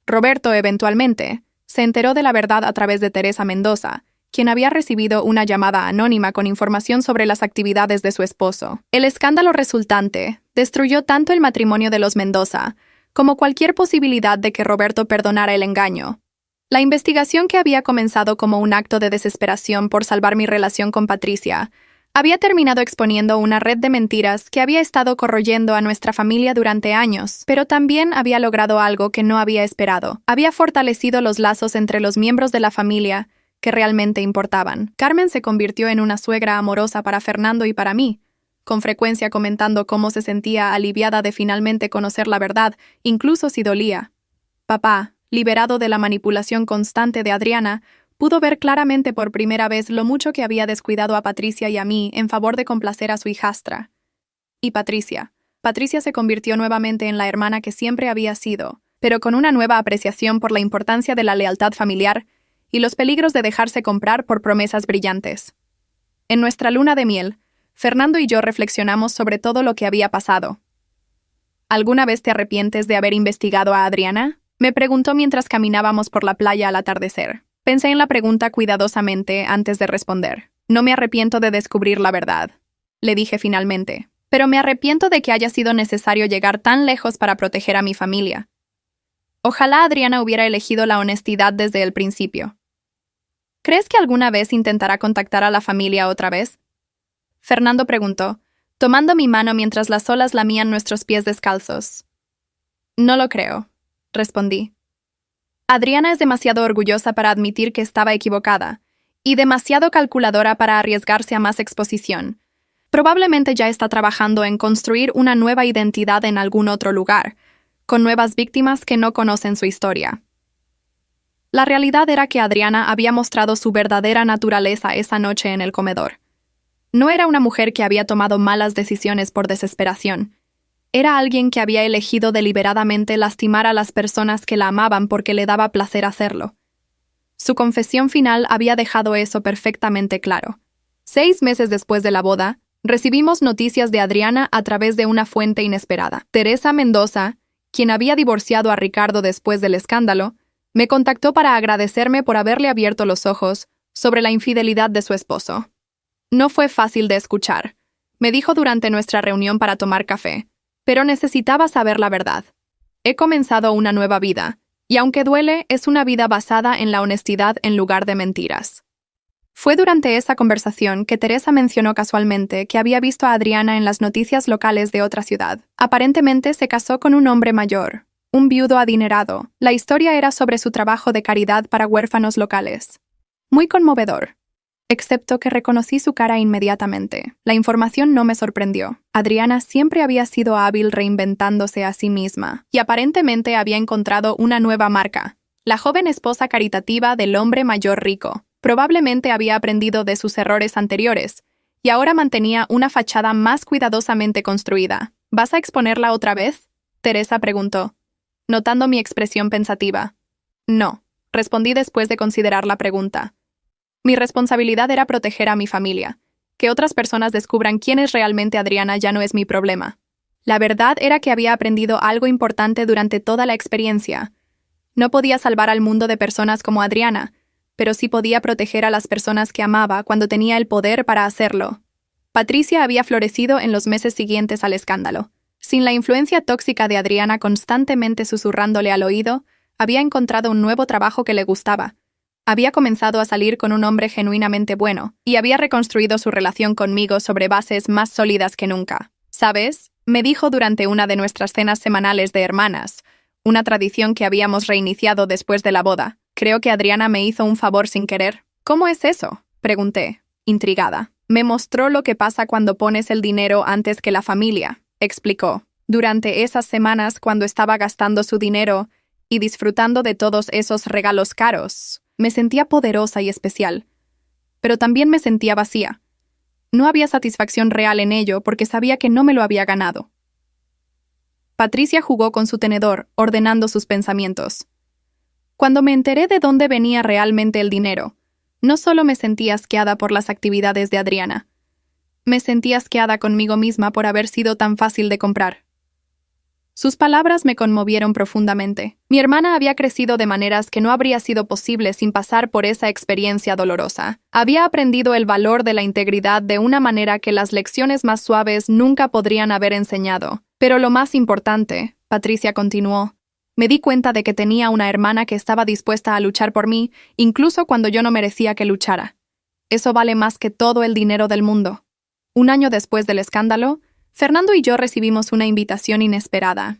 Roberto, eventualmente, se enteró de la verdad a través de Teresa Mendoza, quien había recibido una llamada anónima con información sobre las actividades de su esposo. El escándalo resultante destruyó tanto el matrimonio de los Mendoza como cualquier posibilidad de que Roberto perdonara el engaño. La investigación que había comenzado como un acto de desesperación por salvar mi relación con Patricia había terminado exponiendo una red de mentiras que había estado corroyendo a nuestra familia durante años, pero también había logrado algo que no había esperado. Había fortalecido los lazos entre los miembros de la familia que realmente importaban. Carmen se convirtió en una suegra amorosa para Fernando y para mí, con frecuencia comentando cómo se sentía aliviada de finalmente conocer la verdad, incluso si dolía. Papá, liberado de la manipulación constante de Adriana, pudo ver claramente por primera vez lo mucho que había descuidado a Patricia y a mí en favor de complacer a su hijastra. Y Patricia se convirtió nuevamente en la hermana que siempre había sido, pero con una nueva apreciación por la importancia de la lealtad familiar y los peligros de dejarse comprar por promesas brillantes. En nuestra luna de miel, Fernando y yo reflexionamos sobre todo lo que había pasado. ¿Alguna vez te arrepientes de haber investigado a Adriana?, me preguntó mientras caminábamos por la playa al atardecer. Pensé en la pregunta cuidadosamente antes de responder. No me arrepiento de descubrir la verdad, le dije finalmente, pero me arrepiento de que haya sido necesario llegar tan lejos para proteger a mi familia. Ojalá Adriana hubiera elegido la honestidad desde el principio. ¿Crees que alguna vez intentará contactar a la familia otra vez?, Fernando preguntó, tomando mi mano mientras las olas lamían nuestros pies descalzos. No lo creo, respondí. Adriana es demasiado orgullosa para admitir que estaba equivocada, y demasiado calculadora para arriesgarse a más exposición. Probablemente ya está trabajando en construir una nueva identidad en algún otro lugar, con nuevas víctimas que no conocen su historia. La realidad era que Adriana había mostrado su verdadera naturaleza esa noche en el comedor. No era una mujer que había tomado malas decisiones por desesperación. Era alguien que había elegido deliberadamente lastimar a las personas que la amaban porque le daba placer hacerlo. Su confesión final había dejado eso perfectamente claro. 6 meses después de la boda, recibimos noticias de Adriana a través de una fuente inesperada. Teresa Mendoza, quien había divorciado a Ricardo después del escándalo, me contactó para agradecerme por haberle abierto los ojos sobre la infidelidad de su esposo. No fue fácil de escuchar, me dijo durante nuestra reunión para tomar café, pero necesitaba saber la verdad. He comenzado una nueva vida, y aunque duele, es una vida basada en la honestidad en lugar de mentiras. Fue durante esa conversación que Teresa mencionó casualmente que había visto a Adriana en las noticias locales de otra ciudad. Aparentemente se casó con un hombre mayor, un viudo adinerado. La historia era sobre su trabajo de caridad para huérfanos locales. Muy conmovedor. Excepto que reconocí su cara inmediatamente. La información no me sorprendió. Adriana siempre había sido hábil reinventándose a sí misma, y aparentemente había encontrado una nueva marca, la joven esposa caritativa del hombre mayor rico. Probablemente había aprendido de sus errores anteriores, y ahora mantenía una fachada más cuidadosamente construida. ¿Vas a exponerla otra vez?, Teresa preguntó, notando mi expresión pensativa. No, respondí después de considerar la pregunta. Mi responsabilidad era proteger a mi familia. Que otras personas descubran quién es realmente Adriana ya no es mi problema. La verdad era que había aprendido algo importante durante toda la experiencia. No podía salvar al mundo de personas como Adriana, pero sí podía proteger a las personas que amaba cuando tenía el poder para hacerlo. Patricia había florecido en los meses siguientes al escándalo. Sin la influencia tóxica de Adriana constantemente susurrándole al oído, había encontrado un nuevo trabajo que le gustaba. Había comenzado a salir con un hombre genuinamente bueno, y había reconstruido su relación conmigo sobre bases más sólidas que nunca. ¿Sabes?, me dijo durante una de nuestras cenas semanales de hermanas, una tradición que habíamos reiniciado después de la boda. Creo que Adriana me hizo un favor sin querer. ¿Cómo es eso?, pregunté, intrigada. Me mostró lo que pasa cuando pones el dinero antes que la familia, explicó. Durante esas semanas cuando estaba gastando su dinero y disfrutando de todos esos regalos caros, me sentía poderosa y especial, pero también me sentía vacía. No había satisfacción real en ello porque sabía que no me lo había ganado. Patricia jugó con su tenedor, ordenando sus pensamientos. Cuando me enteré de dónde venía realmente el dinero, no solo me sentía asqueada por las actividades de Adriana, me sentía asqueada conmigo misma por haber sido tan fácil de comprar. Sus palabras me conmovieron profundamente. Mi hermana había crecido de maneras que no habría sido posible sin pasar por esa experiencia dolorosa. Había aprendido el valor de la integridad de una manera que las lecciones más suaves nunca podrían haber enseñado. Pero lo más importante, Patricia continuó, me di cuenta de que tenía una hermana que estaba dispuesta a luchar por mí, incluso cuando yo no merecía que luchara. Eso vale más que todo el dinero del mundo. 1 año después del escándalo, Fernando y yo recibimos una invitación inesperada.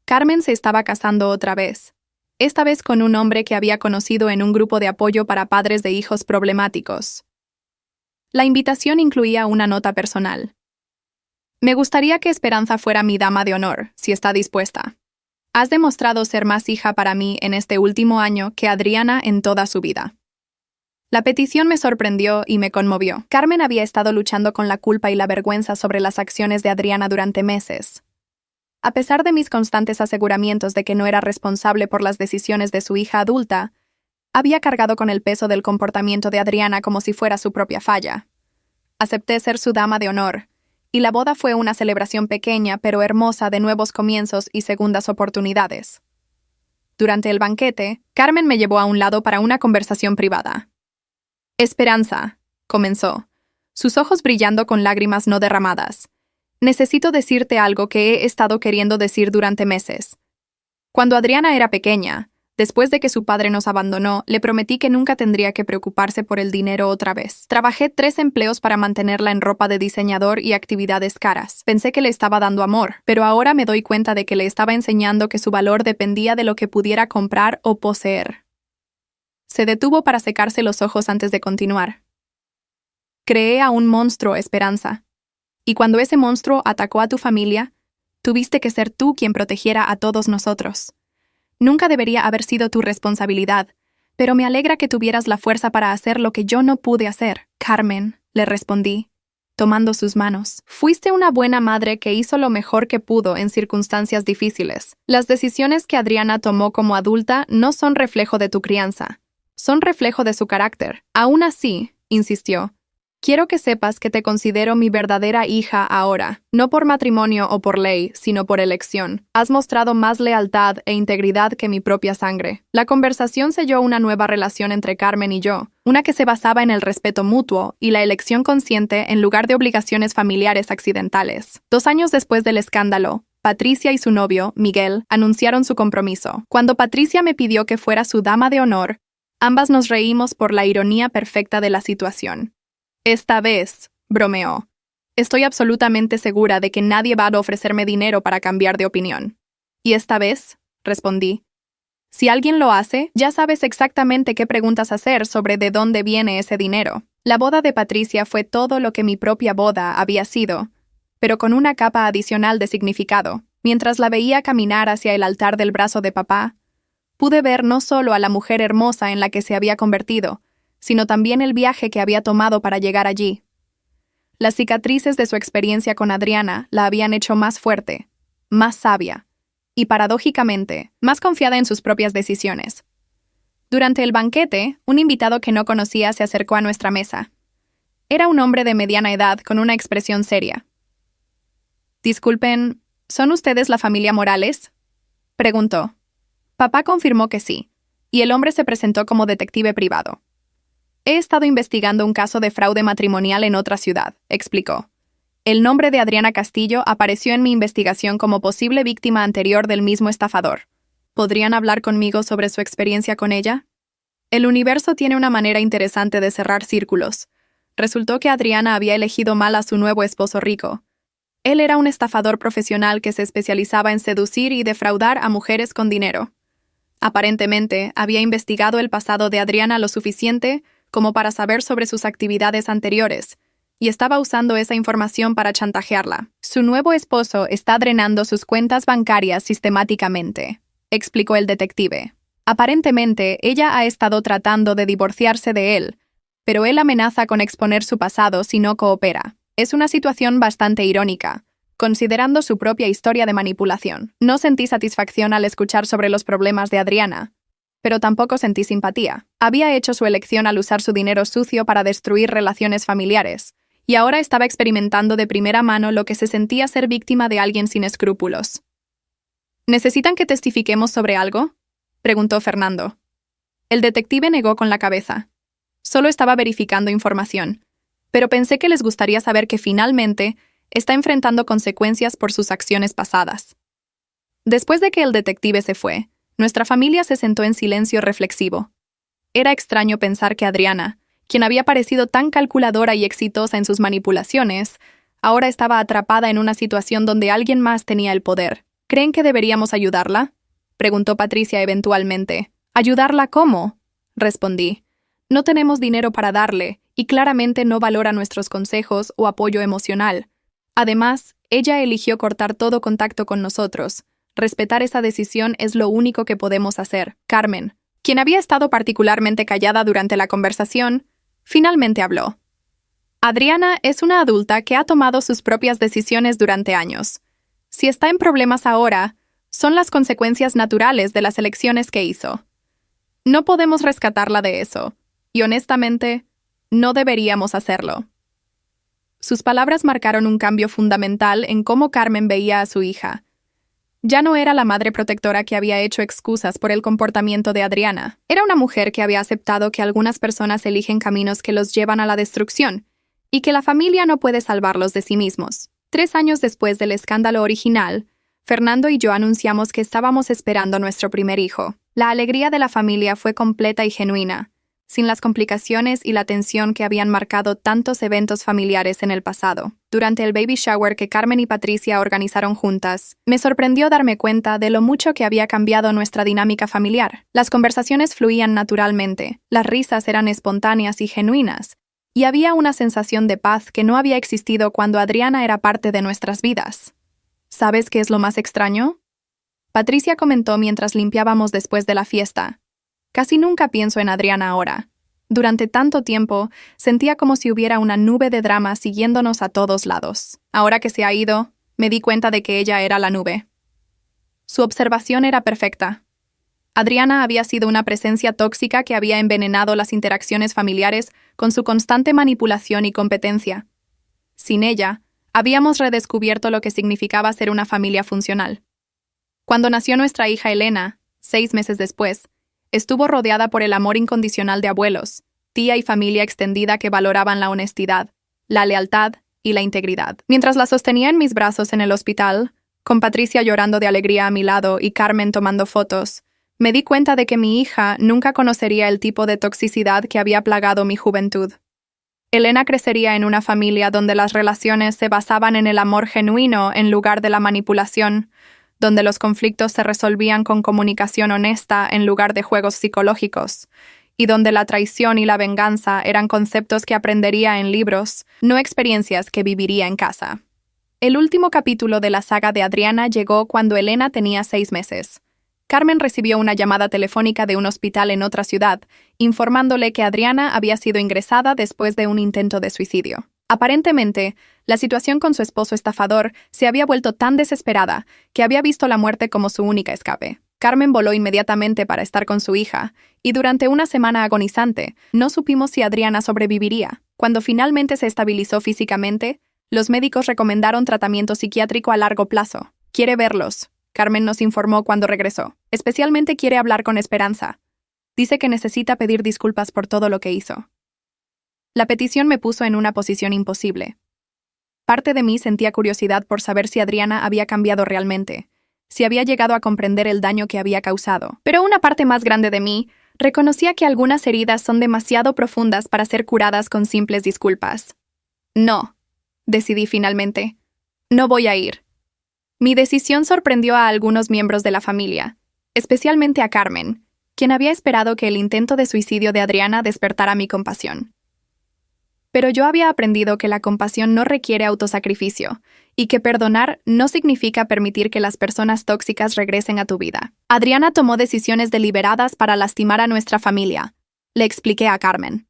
Carmen se estaba casando otra vez. esta vez con un hombre que había conocido en un grupo de apoyo para padres de hijos problemáticos. La invitación incluía una nota personal. Me gustaría que Esperanza fuera mi dama de honor, si está dispuesta. Has demostrado ser más hija para mí en este último año que Adriana en toda su vida. La petición me sorprendió y me conmovió. Carmen había estado luchando con la culpa y la vergüenza sobre las acciones de Adriana durante meses. A pesar de mis constantes aseguramientos de que no era responsable por las decisiones de su hija adulta, había cargado con el peso del comportamiento de Adriana como si fuera su propia falla. Acepté ser su dama de honor, y la boda fue una celebración pequeña pero hermosa de nuevos comienzos y segundas oportunidades. Durante el banquete, Carmen me llevó a un lado para una conversación privada. Esperanza, comenzó, sus ojos brillando con lágrimas no derramadas. Necesito decirte algo que he estado queriendo decir durante meses. Cuando Adriana era pequeña, después de que su padre nos abandonó, le prometí que nunca tendría que preocuparse por el dinero otra vez. Trabajé 3 empleos para mantenerla en ropa de diseñador y actividades caras. Pensé que le estaba dando amor, pero ahora me doy cuenta de que le estaba enseñando que su valor dependía de lo que pudiera comprar o poseer. Se detuvo para secarse los ojos antes de continuar. Creé a un monstruo, Esperanza. Y cuando ese monstruo atacó a tu familia, tuviste que ser tú quien protegiera a todos nosotros. Nunca debería haber sido tu responsabilidad, pero me alegra que tuvieras la fuerza para hacer lo que yo no pude hacer. Carmen, le respondí, tomando sus manos. Fuiste una buena madre que hizo lo mejor que pudo en circunstancias difíciles. Las decisiones que Adriana tomó como adulta no son reflejo de tu crianza, son reflejo de su carácter. Aún así, insistió, quiero que sepas que te considero mi verdadera hija ahora, no por matrimonio o por ley, sino por elección. Has mostrado más lealtad e integridad que mi propia sangre. La conversación selló una nueva relación entre Carmen y yo, una que se basaba en el respeto mutuo y la elección consciente en lugar de obligaciones familiares accidentales. 2 años después del escándalo, Patricia y su novio, Miguel, anunciaron su compromiso. Cuando Patricia me pidió que fuera su dama de honor, ambas nos reímos por la ironía perfecta de la situación. Esta vez, bromeó, estoy absolutamente segura de que nadie va a ofrecerme dinero para cambiar de opinión. Y esta vez, respondí, si alguien lo hace, ya sabes exactamente qué preguntas hacer sobre de dónde viene ese dinero. La boda de Patricia fue todo lo que mi propia boda había sido, pero con una capa adicional de significado. Mientras la veía caminar hacia el altar del brazo de papá, pude ver no solo a la mujer hermosa en la que se había convertido, sino también el viaje que había tomado para llegar allí. Las cicatrices de su experiencia con Adriana la habían hecho más fuerte, más sabia, y paradójicamente, más confiada en sus propias decisiones. Durante el banquete, un invitado que no conocía se acercó a nuestra mesa. Era un hombre de mediana edad con una expresión seria. Disculpen, ¿son ustedes la familia Morales?, preguntó. Papá confirmó que sí, y el hombre se presentó como detective privado. He estado investigando un caso de fraude matrimonial en otra ciudad, explicó. El nombre de Adriana Castillo apareció en mi investigación como posible víctima anterior del mismo estafador. ¿Podrían hablar conmigo sobre su experiencia con ella? El universo tiene una manera interesante de cerrar círculos. Resultó que Adriana había elegido mal a su nuevo esposo rico. Él era un estafador profesional que se especializaba en seducir y defraudar a mujeres con dinero. Aparentemente, había investigado el pasado de Adriana lo suficiente como para saber sobre sus actividades anteriores, y estaba usando esa información para chantajearla. Su nuevo esposo está drenando sus cuentas bancarias sistemáticamente, explicó el detective. Aparentemente, ella ha estado tratando de divorciarse de él, pero él amenaza con exponer su pasado si no coopera. Es una situación bastante irónica, considerando su propia historia de manipulación. No sentí satisfacción al escuchar sobre los problemas de Adriana, pero tampoco sentí simpatía. Había hecho su elección al usar su dinero sucio para destruir relaciones familiares, y ahora estaba experimentando de primera mano lo que se sentía ser víctima de alguien sin escrúpulos. ¿Necesitan que testifiquemos sobre algo?, preguntó Fernando. El detective negó con la cabeza. Solo estaba verificando información, pero pensé que les gustaría saber que finalmente está enfrentando consecuencias por sus acciones pasadas. Después de que el detective se fue, nuestra familia se sentó en silencio reflexivo. Era extraño pensar que Adriana, quien había parecido tan calculadora y exitosa en sus manipulaciones, ahora estaba atrapada en una situación donde alguien más tenía el poder. ¿Creen que deberíamos ayudarla?, preguntó Patricia eventualmente. ¿Ayudarla cómo? Respondí. No tenemos dinero para darle, y claramente no valora nuestros consejos o apoyo emocional. Además, ella eligió cortar todo contacto con nosotros. Respetar esa decisión es lo único que podemos hacer. Carmen, quien había estado particularmente callada durante la conversación, finalmente habló. Adriana es una adulta que ha tomado sus propias decisiones durante años. Si está en problemas ahora, son las consecuencias naturales de las elecciones que hizo. No podemos rescatarla de eso, y honestamente, no deberíamos hacerlo. Sus palabras marcaron un cambio fundamental en cómo Carmen veía a su hija. Ya no era la madre protectora que había hecho excusas por el comportamiento de Adriana. Era una mujer que había aceptado que algunas personas eligen caminos que los llevan a la destrucción, y que la familia no puede salvarlos de sí mismos. 3 años después del escándalo original, Fernando y yo anunciamos que estábamos esperando nuestro primer hijo. La alegría de la familia fue completa y genuina, sin las complicaciones y la tensión que habían marcado tantos eventos familiares en el pasado. Durante el baby shower que Carmen y Patricia organizaron juntas, me sorprendió darme cuenta de lo mucho que había cambiado nuestra dinámica familiar. Las conversaciones fluían naturalmente, las risas eran espontáneas y genuinas, y había una sensación de paz que no había existido cuando Adriana era parte de nuestras vidas. ¿Sabes qué es lo más extraño? Patricia comentó mientras limpiábamos después de la fiesta. Casi nunca pienso en Adriana ahora. Durante tanto tiempo, sentía como si hubiera una nube de drama siguiéndonos a todos lados. Ahora que se ha ido, me di cuenta de que ella era la nube. Su observación era perfecta. Adriana había sido una presencia tóxica que había envenenado las interacciones familiares con su constante manipulación y competencia. Sin ella, habíamos redescubierto lo que significaba ser una familia funcional. Cuando nació nuestra hija Elena, 6 meses después, estuvo rodeada por el amor incondicional de abuelos, tía y familia extendida que valoraban la honestidad, la lealtad y la integridad. Mientras la sostenía en mis brazos en el hospital, con Patricia llorando de alegría a mi lado y Carmen tomando fotos, me di cuenta de que mi hija nunca conocería el tipo de toxicidad que había plagado mi juventud. Elena crecería en una familia donde las relaciones se basaban en el amor genuino en lugar de la manipulación, donde los conflictos se resolvían con comunicación honesta en lugar de juegos psicológicos, y donde la traición y la venganza eran conceptos que aprendería en libros, no experiencias que viviría en casa. El último capítulo de la saga de Adriana llegó cuando Elena tenía 6 meses. Carmen recibió una llamada telefónica de un hospital en otra ciudad, informándole que Adriana había sido ingresada después de un intento de suicidio. Aparentemente, la situación con su esposo estafador se había vuelto tan desesperada que había visto la muerte como su única escape. Carmen voló inmediatamente para estar con su hija, y durante una semana agonizante, no supimos si Adriana sobreviviría. Cuando finalmente se estabilizó físicamente, los médicos recomendaron tratamiento psiquiátrico a largo plazo. Quiere verlos, Carmen nos informó cuando regresó. Especialmente quiere hablar con Esperanza. Dice que necesita pedir disculpas por todo lo que hizo. La petición me puso en una posición imposible. Parte de mí sentía curiosidad por saber si Adriana había cambiado realmente, si había llegado a comprender el daño que había causado. Pero una parte más grande de mí reconocía que algunas heridas son demasiado profundas para ser curadas con simples disculpas. No, decidí finalmente. No voy a ir. Mi decisión sorprendió a algunos miembros de la familia, especialmente a Carmen, quien había esperado que el intento de suicidio de Adriana despertara mi compasión. Pero yo había aprendido que la compasión no requiere autosacrificio y que perdonar no significa permitir que las personas tóxicas regresen a tu vida. Adriana tomó decisiones deliberadas para lastimar a nuestra familia, le expliqué a Carmen.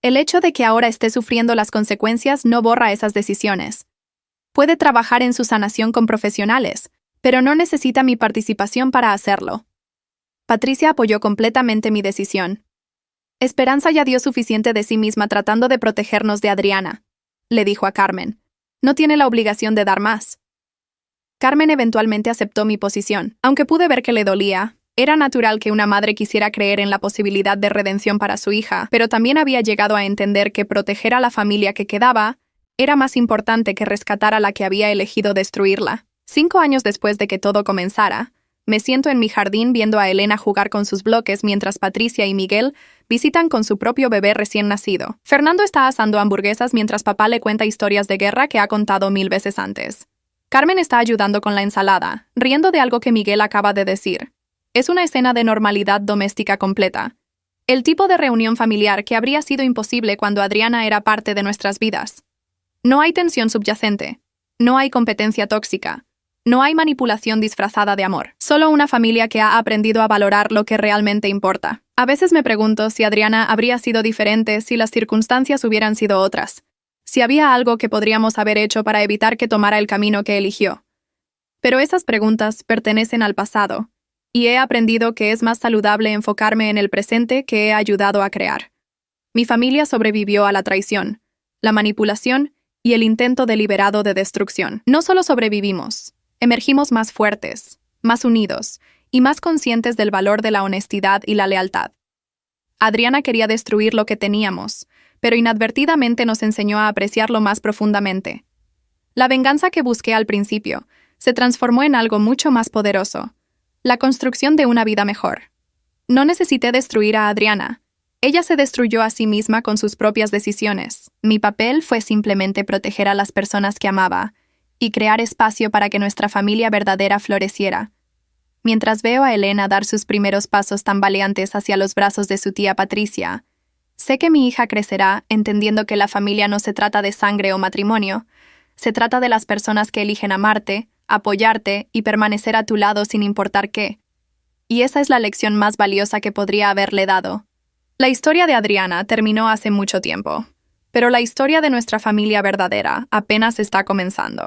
El hecho de que ahora esté sufriendo las consecuencias no borra esas decisiones. Puede trabajar en su sanación con profesionales, pero no necesita mi participación para hacerlo. Patricia apoyó completamente mi decisión. Esperanza ya dio suficiente de sí misma tratando de protegernos de Adriana, le dijo a Carmen. No tiene la obligación de dar más. Carmen eventualmente aceptó mi posición. Aunque pude ver que le dolía, era natural que una madre quisiera creer en la posibilidad de redención para su hija, pero también había llegado a entender que proteger a la familia que quedaba era más importante que rescatar a la que había elegido destruirla. 5 años después de que todo comenzara, me siento en mi jardín viendo a Elena jugar con sus bloques mientras Patricia y Miguel visitan con su propio bebé recién nacido. Fernando está asando hamburguesas mientras papá le cuenta historias de guerra que ha contado 1000 veces antes. Carmen está ayudando con la ensalada, riendo de algo que Miguel acaba de decir. Es una escena de normalidad doméstica completa. El tipo de reunión familiar que habría sido imposible cuando Adriana era parte de nuestras vidas. No hay tensión subyacente. No hay competencia tóxica. No hay manipulación disfrazada de amor. Solo una familia que ha aprendido a valorar lo que realmente importa. A veces me pregunto si Adriana habría sido diferente si las circunstancias hubieran sido otras. Si había algo que podríamos haber hecho para evitar que tomara el camino que eligió. Pero esas preguntas pertenecen al pasado, y he aprendido que es más saludable enfocarme en el presente que he ayudado a crear. Mi familia sobrevivió a la traición, la manipulación y el intento deliberado de destrucción. No solo sobrevivimos, emergimos más fuertes, más unidos y más conscientes del valor de la honestidad y la lealtad. Adriana quería destruir lo que teníamos, pero inadvertidamente nos enseñó a apreciarlo más profundamente. La venganza que busqué al principio se transformó en algo mucho más poderoso, la construcción de una vida mejor. No necesité destruir a Adriana. Ella se destruyó a sí misma con sus propias decisiones. Mi papel fue simplemente proteger a las personas que amaba y crear espacio para que nuestra familia verdadera floreciera. Mientras veo a Elena dar sus primeros pasos tambaleantes hacia los brazos de su tía Patricia, sé que mi hija crecerá entendiendo que la familia no se trata de sangre o matrimonio, se trata de las personas que eligen amarte, apoyarte y permanecer a tu lado sin importar qué. Y esa es la lección más valiosa que podría haberle dado. La historia de Adriana terminó hace mucho tiempo, pero la historia de nuestra familia verdadera apenas está comenzando.